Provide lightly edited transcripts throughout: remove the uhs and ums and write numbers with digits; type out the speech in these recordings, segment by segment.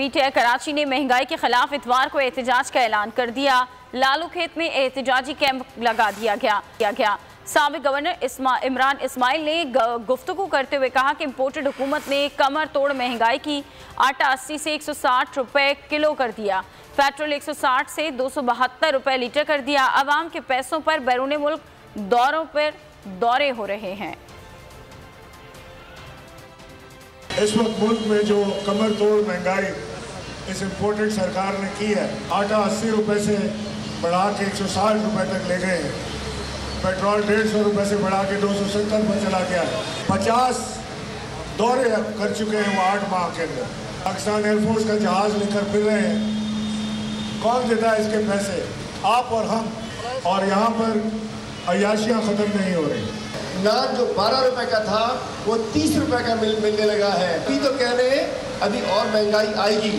PTI Karachi ने महंगाई के खिलाफ इतवार को एहतजाज का ऐलान कर दिया। लालू खेत में एहतजाजी कैंप लगा दिया गया। साबिक गवर्नर इमरान इस्माइल ने गुफ्तगू करते हुए कहा कि इम्पोर्टेड हुकूमत ने कमर तोड़ महंगाई की। आटा 80 से 160 रुपए किलो कर दिया। पेट्रोल 160 से 272 रुपए लीटर कर दिया। आवाम के पैसों पर बैरून मुल्क दौरे हो रहे हैं। इस वक्त मुल्क में जो कमर तोड़ महंगाई इस इम्पोर्टेड सरकार ने की है, आटा 80 रुपए से बढ़ा के 160 रुपए तक ले गए हैं। पेट्रोल 150 रुपए से बढ़ा के 270 पर चला गया है। 50 दौरे कर चुके हैं वो 8 माह के अंदर। पाकिस्तान एयरफोर्स का जहाज लेकर फिर रहे हैं। कौन देता है इसके पैसे? आप और हम। और यहाँ पर अय्याशियाँ ख़त्म नहीं हो रही। नान जो 12 रुपए का था वो 30 रुपए का मिलने लगा है। अभी तो कह रहे हैं अभी और महंगाई आएगी,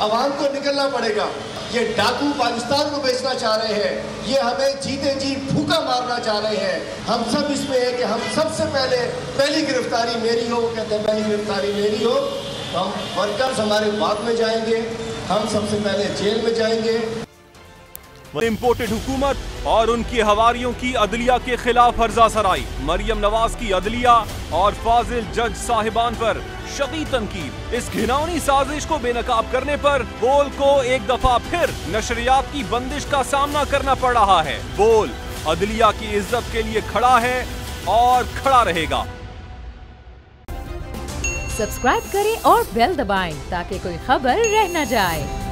आवाम को निकलना पड़ेगा। ये डाकू पाकिस्तान को बेचना चाह रहे हैं, ये हमें जीते जी भूखा मारना चाह रहे हैं। हम सब इसमें है कि हम सबसे पहली गिरफ्तारी मेरी हो, कहते हैं पहली गिरफ्तारी मेरी हो। हम वर्कर्स हमारे बाद में जाएंगे, हम सबसे पहले जेल में जाएंगे। इम्पोर्टेड हुकूमत और उनकी हवारियों की अदलिया के खिलाफ हर्जा सराई। मरियम नवाज की अदलिया और फाजिल जज साहिबान पर शदीद तनकीद। इस घिनौनी साजिश को बेनकाब करने पर बोल को एक दफा फिर नशरियात की बंदिश का सामना करना पड़ रहा है। बोल अदलिया की इज्जत के लिए खड़ा है और खड़ा रहेगा। सब्सक्राइब करें और बेल दबाएं ताकि कोई खबर रह न जाए।